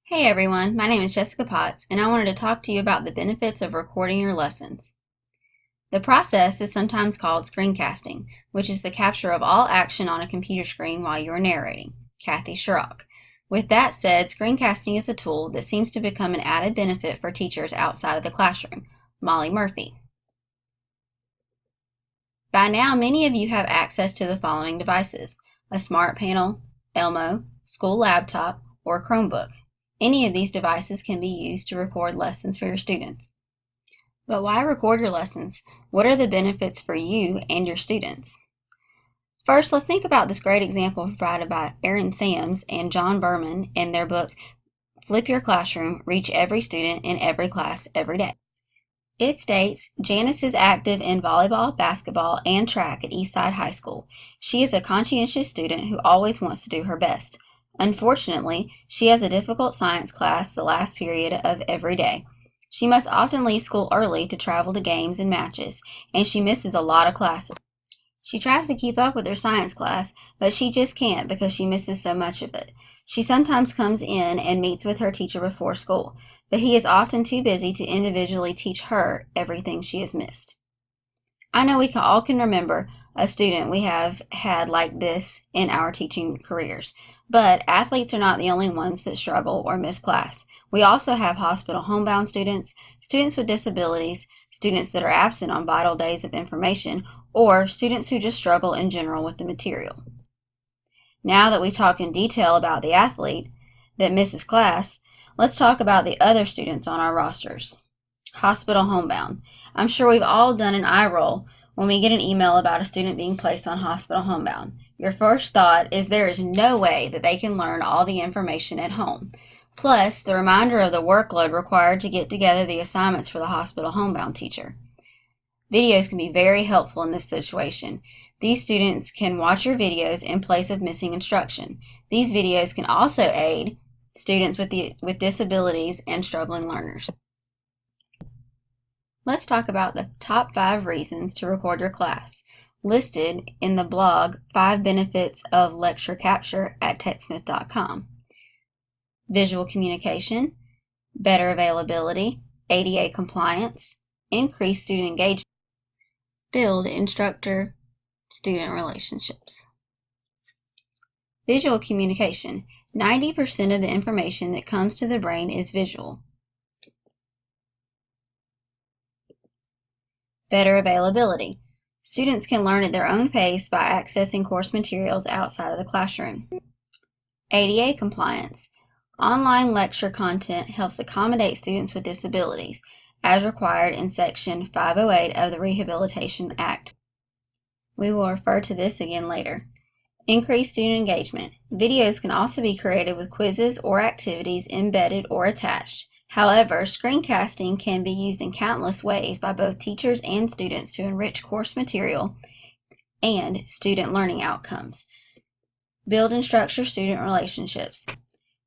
Hey everyone, my name is Jessica Potts, and I wanted to talk to you about the benefits of recording your lessons. The process is sometimes called screencasting, which is the capture of all action on a computer screen while you are narrating. Kathy Sharrock. With that said, screencasting is a tool that seems to become an added benefit for teachers outside of the classroom. Molly Murphy. By now, many of you have access to the following devices: a smart panel, Elmo, school laptop, or Chromebook. Any of these devices can be used to record lessons for your students. But why record your lessons? What are the benefits for you and your students? First, let's think about this great example provided by Aaron Sams and John Berman in their book, Flip Your Classroom, Reach Every Student in Every Class Every Day. It states, Janice is active in volleyball, basketball, and track at Eastside High School. She is a conscientious student who always wants to do her best. Unfortunately, she has a difficult science class the last period of every day. She must often leave school early to travel to games and matches, and she misses a lot of classes. She tries to keep up with her science class, but she just can't because she misses so much of it. She sometimes comes in and meets with her teacher before school, but he is often too busy to individually teach her everything she has missed. I know we all can remember a student we have had like this in our teaching careers. But athletes are not the only ones that struggle or miss class. We also have hospital homebound students, students with disabilities, students that are absent on vital days of information, or students who just struggle in general with the material. Now that we've talked in detail about the athlete that misses class, let's talk about the other students on our rosters. Hospital homebound. I'm sure we've all done an eye roll when we get an email about a student being placed on hospital homebound. Your first thought is there is no way that they can learn all the information at home. Plus, the reminder of the workload required to get together the assignments for the hospital homebound teacher. Videos can be very helpful in this situation. These students can watch your videos in place of missing instruction. These videos can also aid students with disabilities and struggling learners. Let's talk about the top 5 reasons to record your class, listed in the blog 5 Benefits of Lecture Capture at TechSmith.com. Visual communication, better availability, ADA compliance, increased student engagement, build instructor-student relationships. Visual communication. 90% of the information that comes to the brain is visual. Better availability. Students can learn at their own pace by accessing course materials outside of the classroom. ADA compliance. Online lecture content helps accommodate students with disabilities, as required in Section 508 of the Rehabilitation Act. We will refer to this again later. Increased student engagement. Videos can also be created with quizzes or activities embedded or attached. However, screencasting can be used in countless ways by both teachers and students to enrich course material and student learning outcomes. Build instructor-student relationships.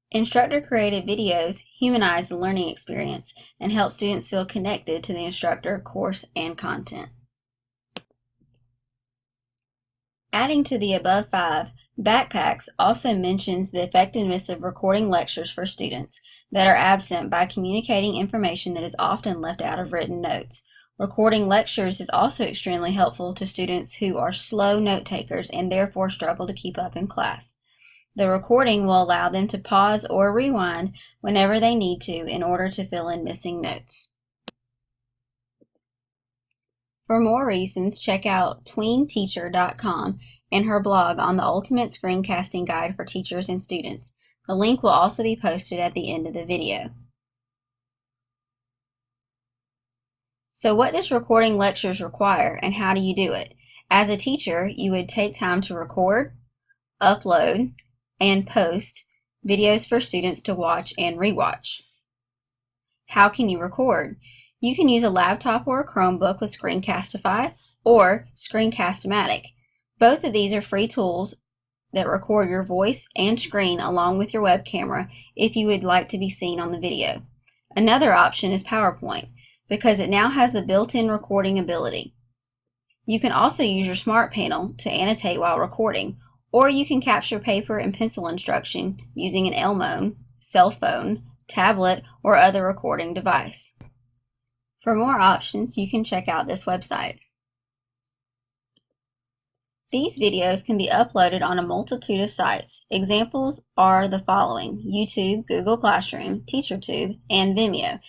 Instructor-created videos humanize the learning experience and help students feel connected to the instructor, course, and content. Adding to the above 5, Backpacks also mentions the effectiveness of recording lectures for students that are absent by communicating information that is often left out of written notes. Recording lectures is also extremely helpful to students who are slow note takers and therefore struggle to keep up in class. The recording will allow them to pause or rewind whenever they need to in order to fill in missing notes. For more reasons, check out tweenteacher.com and her blog on the Ultimate Screencasting Guide for Teachers and Students. The link will also be posted at the end of the video. So what does recording lectures require and how do you do it? As a teacher, you would take time to record, upload, and post videos for students to watch and rewatch. How can you record? You can use a laptop or a Chromebook with Screencastify or Screencast-O-Matic. Both of these are free tools that record your voice and screen along with your web camera if you would like to be seen on the video. Another option is PowerPoint because it now has the built-in recording ability. You can also use your smart panel to annotate while recording, or you can capture paper and pencil instruction using an Elmo, cell phone, tablet, or other recording device. For more options, you can check out this website. These videos can be uploaded on a multitude of sites. Examples are the following: YouTube, Google Classroom, TeacherTube, and Vimeo.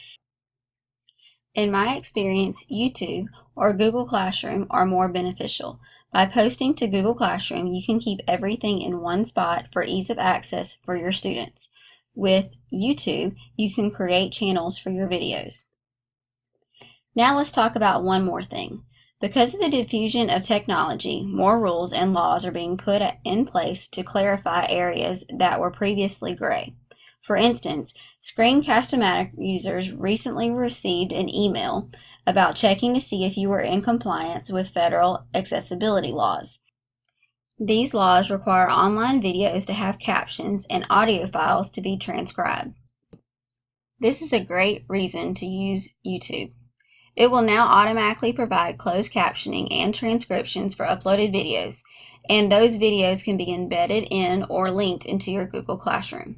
In my experience, YouTube or Google Classroom are more beneficial. By posting to Google Classroom, you can keep everything in one spot for ease of access for your students. With YouTube, you can create channels for your videos. Now let's talk about one more thing. Because of the diffusion of technology, more rules and laws are being put in place to clarify areas that were previously gray. For instance, Screencast-O-Matic users recently received an email about checking to see if you were in compliance with federal accessibility laws. These laws require online videos to have captions and audio files to be transcribed. This is a great reason to use YouTube. It will now automatically provide closed captioning and transcriptions for uploaded videos, and those videos can be embedded in or linked into your Google Classroom.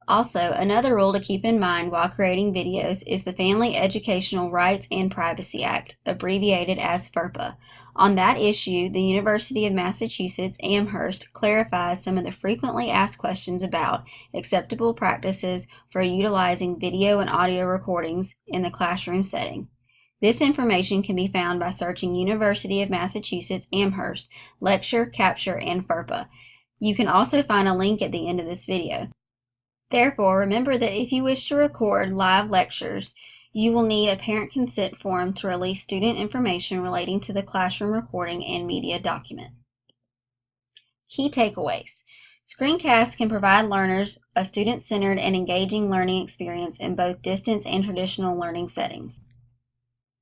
Also, another rule to keep in mind while creating videos is the Family Educational Rights and Privacy Act, abbreviated as FERPA. On that issue, the University of Massachusetts Amherst clarifies some of the frequently asked questions about acceptable practices for utilizing video and audio recordings in the classroom setting. This information can be found by searching University of Massachusetts Amherst, Lecture, Capture, and FERPA. You can also find a link at the end of this video. Therefore, remember that if you wish to record live lectures, you will need a parent consent form to release student information relating to the classroom recording and media document. Key takeaways. Screencasts can provide learners a student-centered and engaging learning experience in both distance and traditional learning settings.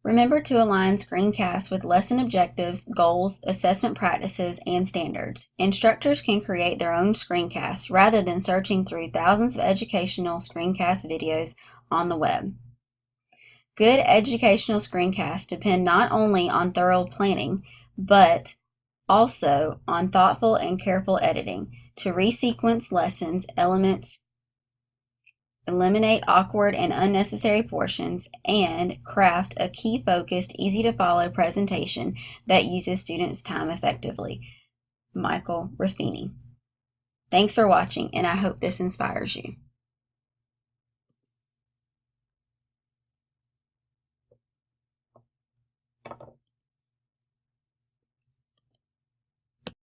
Remember to align screencasts with lesson objectives, goals, assessment practices, and standards. Instructors can create their own screencasts rather than searching through thousands of educational screencast videos on the web. Good educational screencasts depend not only on thorough planning, but also on thoughtful and careful editing to resequence lessons, elements, eliminate awkward and unnecessary portions, and craft a key-focused, easy-to-follow presentation that uses students' time effectively. Michael Raffini. Thanks for watching, and I hope this inspires you.